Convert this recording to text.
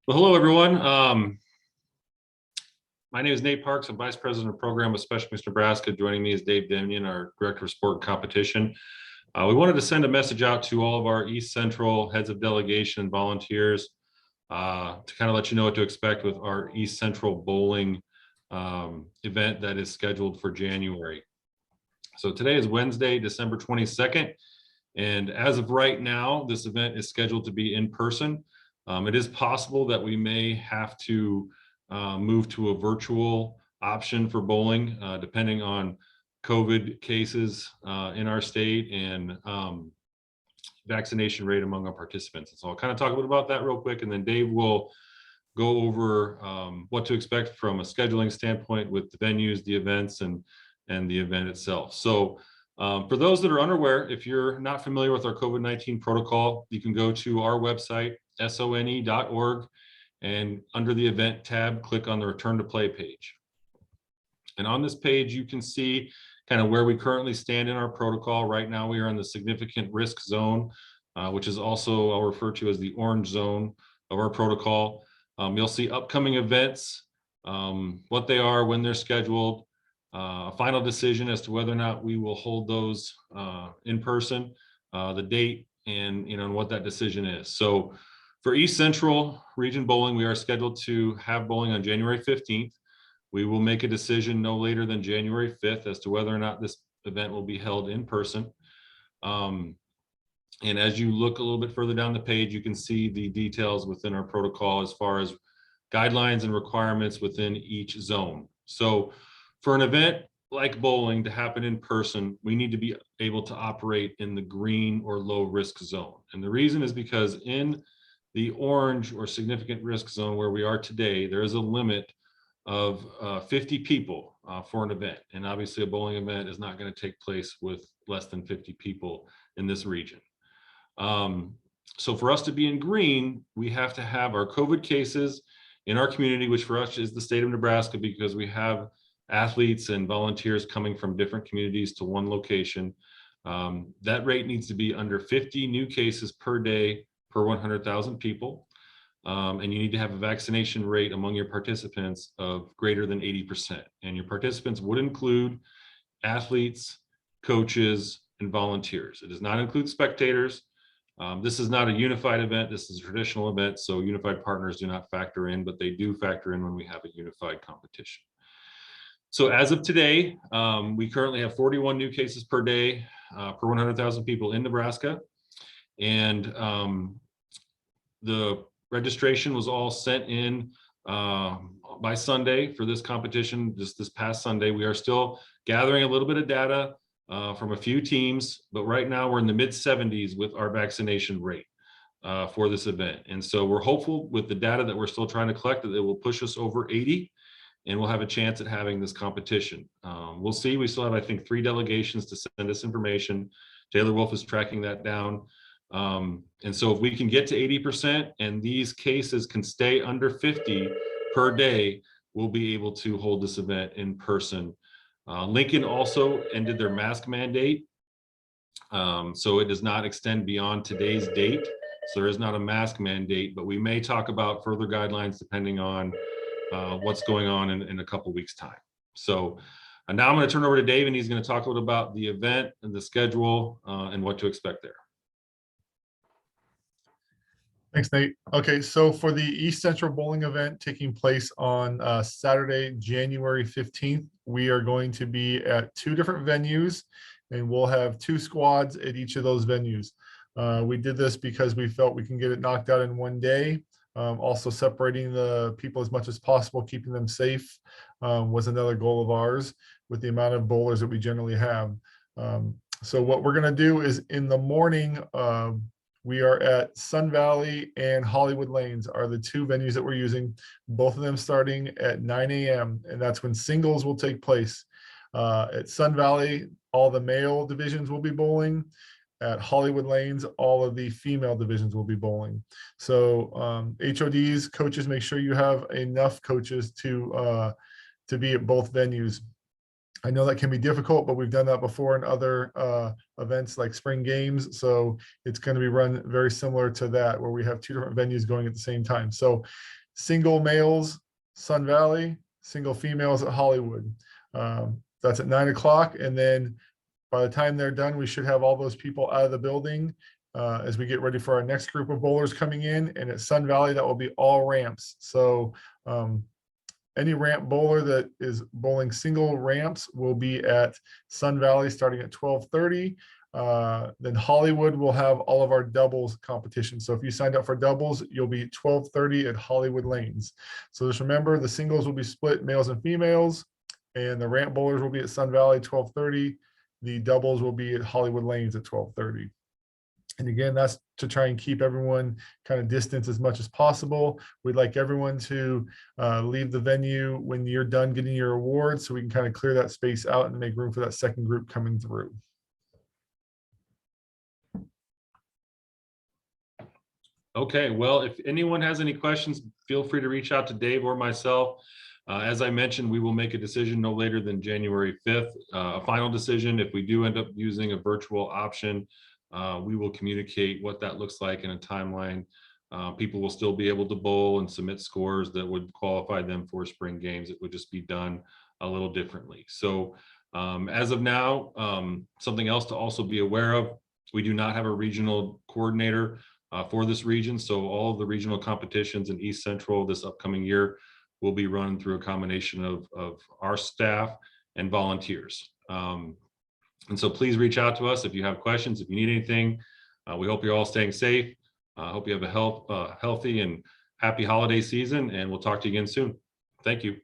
Well, hello, everyone. My name is Nate Parks. I'm Vice President of Program with Special Olympics Nebraska. Joining me is Dave Demnian, our Director of Sport and Competition. We wanted to send a message out to all of our East Central heads of delegation and volunteers to kind of let you know what to expect with our East Central Bowling event that is scheduled for January. So today is Wednesday, December 22nd. And as of right now, this event is scheduled to be in person. It is possible that we may have to move to a virtual option for bowling, depending on COVID cases in our state and vaccination rate among our participants. And so I'll kind of talk a bit about that real quick, and then Dave will go over what to expect from a scheduling standpoint with the venues, the events, and the event itself. So for those that are unaware, if you're not familiar with our COVID-19 protocol, you can go to our website, sone.org, and under the event tab, click on the Return to Play page. And on this page, you can see kind of where we currently stand in our protocol. Right now, we are in the significant risk zone, which is also, I'll refer to as the orange zone of our protocol. You'll see upcoming events, what they are, when they're scheduled, a final decision as to whether or not we will hold those in person, the date, and what that decision is. So for East Central Region Bowling, we are scheduled to have bowling on January 15th. We will make a decision no later than January 5th as to whether or not this event will be held in person. And as you look a little bit further down the page, you can see the details within our protocol as far as guidelines and requirements within each zone. So for an event like bowling to happen in person, we need to be able to operate in the green or low risk zone. And the reason is because in the orange or significant risk zone where we are today, there is a limit of 50 people for an event. And obviously a bowling event is not going to take place with less than 50 people in this region. So for us to be in green, we have to have our COVID cases in our community, which for us is the state of Nebraska, because we have athletes and volunteers coming from different communities to one location. That rate needs to be under 50 new cases per day per 100,000 people. And you need to have a vaccination rate among your participants of greater than 80%. And your participants would include athletes, coaches, and volunteers. It does not include spectators. This is not a unified event. This is a traditional event. So unified partners do not factor in, but they do factor in when we have a unified competition. So as of today, we currently have 41 new cases per day per 100,000 people in Nebraska. And the registration was all sent in by Sunday for this competition, just this past Sunday. We are still gathering a little bit of data from a few teams, but right now we're in the mid-70s with our vaccination rate for this event. And so we're hopeful with the data that we're still trying to collect that it will push us over 80 and we'll have a chance at having this competition. We'll see. We still have, I think, 3 delegations to send us information. Taylor Wolf is tracking that down. And so if we can get to 80% and these cases can stay under 50 per day, we'll be able to hold this event in person. Lincoln also ended their mask mandate. So it does not extend beyond today's date. So there is not a mask mandate, but we may talk about further guidelines depending on what's going on in a couple weeks' time. So now I'm going to turn over to Dave, and he's going to talk a little about the event and the schedule and what to expect there. Thanks, Nate. Okay, so for the East Central Bowling event taking place on Saturday, January 15th, we are going to be at 2 different venues, and we'll have 2 squads at each of those venues. We did this because we felt we can get it knocked out in one day. Also separating the people as much as possible, keeping them safe was another goal of ours with the amount of bowlers that we generally have. So what we're going to do is in the morning, we are at Sun Valley and Hollywood Lanes are the 2 venues that we're using, both of them starting at 9 a.m. and that's when singles will take place. At Sun Valley, all the male divisions will be bowling. At Hollywood Lanes, all of the female divisions will be bowling. So HODs, coaches, make sure you have enough coaches to be at both venues. I know that can be difficult, but we've done that before in other events like spring games. So it's going to be run very similar to that, where we have two different venues going at the same time. So single males, Sun Valley, single females at Hollywood. That's at 9 o'clock. And then by the time they're done, we should have all those people out of the building as we get ready for our next group of bowlers coming in. And at Sun Valley, that will be all ramps. So any ramp bowler that is bowling single ramps will be at Sun Valley starting at 12:30. Then Hollywood will have all of our doubles competition. So if you signed up for doubles, you'll be 12:30 at Hollywood Lanes. So just remember, the singles will be split males and females, and the ramp bowlers will be at Sun Valley 12:30. The doubles will be at Hollywood Lanes at 12:30. And again, that's to try and keep everyone kind of distance as much as possible. We'd like everyone to leave the venue when you're done getting your awards, so we can kind of clear that space out and make room for that second group coming through. Okay, well, if anyone has any questions, feel free to reach out to Dave or myself. As I mentioned, we will make a decision no later than January 5th, a final decision. If we do end up using a virtual option, we will communicate what that looks like in a timeline. People will still be able to bowl and submit scores that would qualify them for spring games. It would just be done a little differently. So as of now, something else to also be aware of, we do not have a regional coordinator for this region. So all of the regional competitions in East Central this upcoming year will be run through a combination of our staff and volunteers. And so please reach out to us if you have questions, if you need anything. We hope you're all staying safe. I hope you have a healthy and happy holiday season, and we'll talk to you again soon. Thank you.